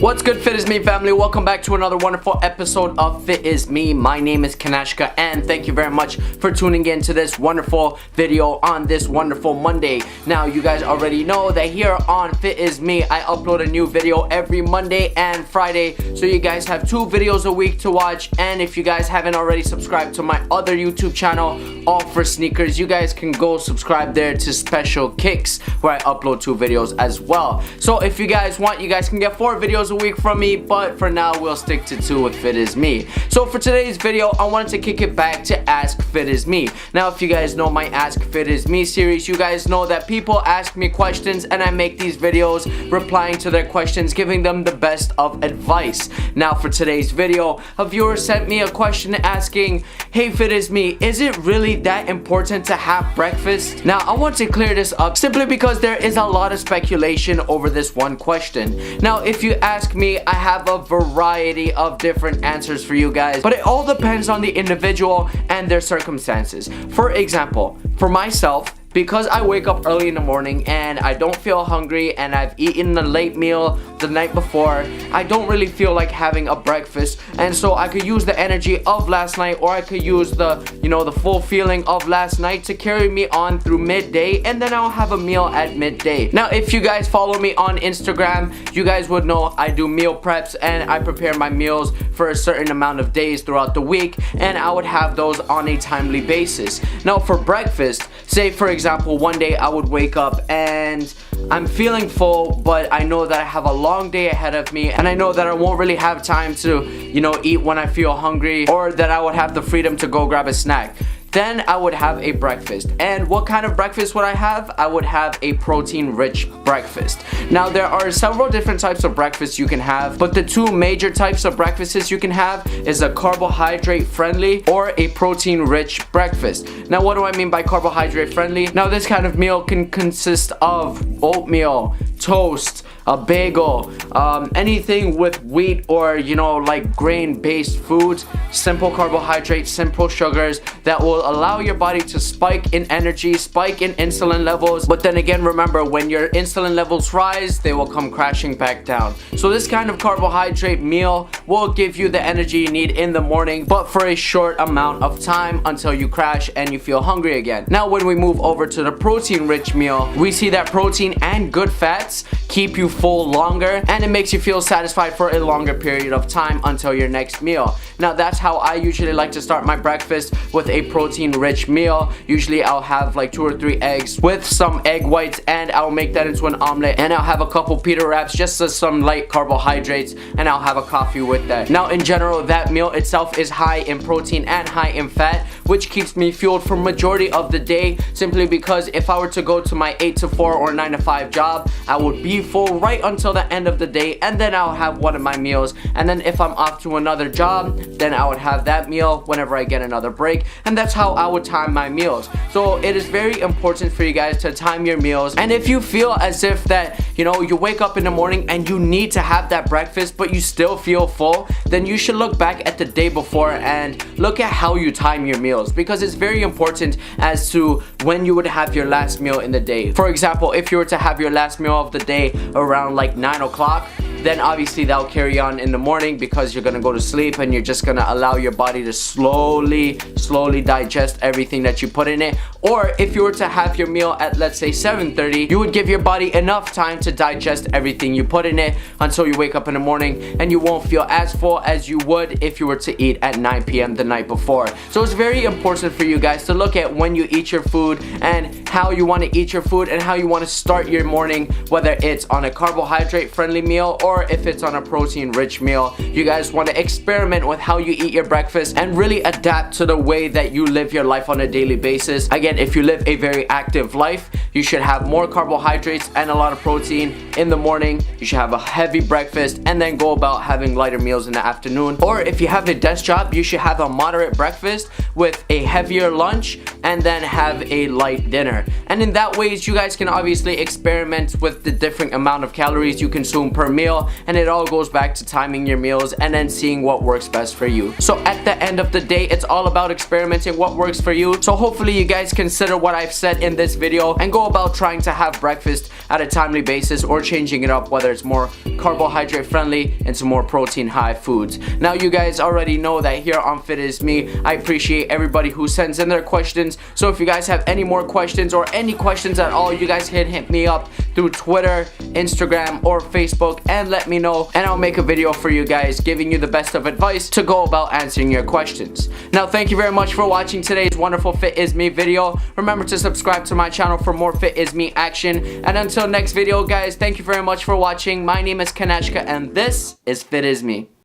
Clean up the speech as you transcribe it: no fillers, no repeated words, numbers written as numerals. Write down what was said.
What's good, FITisME family? Welcome back to another wonderful episode of FITisME. My name is Kanashka, and thank you very much for tuning in to this wonderful video on this wonderful Monday. Now, you guys already know that here on FITisME, I upload a new video every Monday and Friday, so you guys have 2 videos a week to watch. And if you guys haven't already subscribed to my other YouTube channel, All for Sneakers, you guys can go subscribe there to Special Kicks, where I upload 2 videos as well. So if you guys want, you guys can get 4 videos a week from me, but for now we'll stick to 2 with FITisME. So for today's video, I wanted to kick it back to Askfitisme. Now, if you guys know my Askfitisme series, you guys know that people ask me questions and I make these videos replying to their questions, giving them the best of advice. Now, for today's video, a viewer sent me a question asking, "Hey FITisME, is it really that important to have breakfast?" Now, I want to clear this up simply because there is a lot of speculation over this one question. Now, if you ask me, I have a variety of different answers for you guys, but it all depends on the individual and their circumstances. For example, for myself, because I wake up early in the morning and I don't feel hungry and I've eaten a late meal the night before, I don't really feel like having a breakfast, and so I could use the energy of last night, or I could use the full feeling of last night to carry me on through midday, and then I'll have a meal at midday. Now, if you guys follow me on Instagram, you guys would know I do meal preps and I prepare my meals for a certain amount of days throughout the week, and I would have those on a timely basis. Now, for breakfast, say for example, one day I would wake up and I'm feeling full, but I know that I have a long day ahead of me, and I know that I won't really have time to, eat when I feel hungry, or that I would have the freedom to go grab a snack. Then I would have a breakfast. And what kind of breakfast would I have? I would have a protein-rich breakfast. Now, there are several different types of breakfasts you can have, but the 2 major types of breakfasts you can have is a carbohydrate-friendly or a protein-rich breakfast. Now, what do I mean by carbohydrate-friendly? Now, this kind of meal can consist of oatmeal, toast, a bagel, anything with wheat or like grain-based foods, simple carbohydrates, simple sugars that will allow your body to spike in energy, spike in insulin levels. But then again, remember, when your insulin levels rise, they will come crashing back down. So this kind of carbohydrate meal will give you the energy you need in the morning, but for a short amount of time until you crash and you feel hungry again. Now, when we move over to the protein-rich meal, we see that protein and good fats keep you full longer, and it makes you feel satisfied for a longer period of time until your next meal. Now, that's how I usually like to start my breakfast, with a protein-rich meal. Usually I'll have like 2 or 3 eggs with some egg whites, and I'll make that into an omelet, and I'll have a couple pita wraps just as some light carbohydrates, and I'll have a coffee with that. Now, in general, that meal itself is high in protein and high in fat, which keeps me fueled for majority of the day, simply because if I were to go to my 8 to 4 or 9 to 5 job, I would be full right until the end of the day, and then I'll have one of my meals. And then if I'm off to another job, then I would have that meal whenever I get another break, and that's how I would time my meals. So it is very important for you guys to time your meals. And if you feel as if that you wake up in the morning and you need to have that breakfast but you still feel full, then you should look back at the day before and look at how you time your meals, because it's very important as to when you would have your last meal in the day. For example, if you were to have your last meal of the day around like 9 o'clock, then obviously that'll carry on in the morning, because you're gonna go to sleep and you're just gonna allow your body to slowly digest everything that you put in it. Or if you were to have your meal at, let's say, 7:30, you would give your body enough time to digest everything you put in it until you wake up in the morning, and you won't feel as full as you would if you were to eat at 9 p.m. the night before. So it's very important for you guys to look at when you eat your food and how you want to eat your food and how you want to start your morning, whether it's on a carbohydrate friendly meal or if it's on a protein rich meal. You guys want to experiment with how you eat your breakfast and really adapt to the way that you live your life on a daily basis. Again, if you live a very active life, you should have more carbohydrates and a lot of protein in the morning. You should have a heavy breakfast and then go about having lighter meals in the afternoon. Or if you have a desk job, you should have a moderate breakfast with a heavier lunch and then have a light dinner. dinner. And in that ways, you guys can obviously experiment with the different amount of calories you consume per meal, and it all goes back to timing your meals and then seeing what works best for you. So at the end of the day, it's all about experimenting what works for you. So hopefully you guys consider what I've said in this video and go about trying to have breakfast at a timely basis, or changing it up, whether it's more carbohydrate friendly into more protein high foods. Now you guys already know that here on FITisME, I appreciate everybody who sends in their questions. So if you guys have any more questions or any questions at all, you guys can hit me up through Twitter, Instagram, or Facebook and let me know, and I'll make a video for you guys giving you the best of advice to go about answering your questions. Now thank you very much for watching today's wonderful FITisME video. Remember to subscribe to my channel for more FITisME action, and until next video guys, thank you very much for watching. My name is Kanashka and this is FITisME.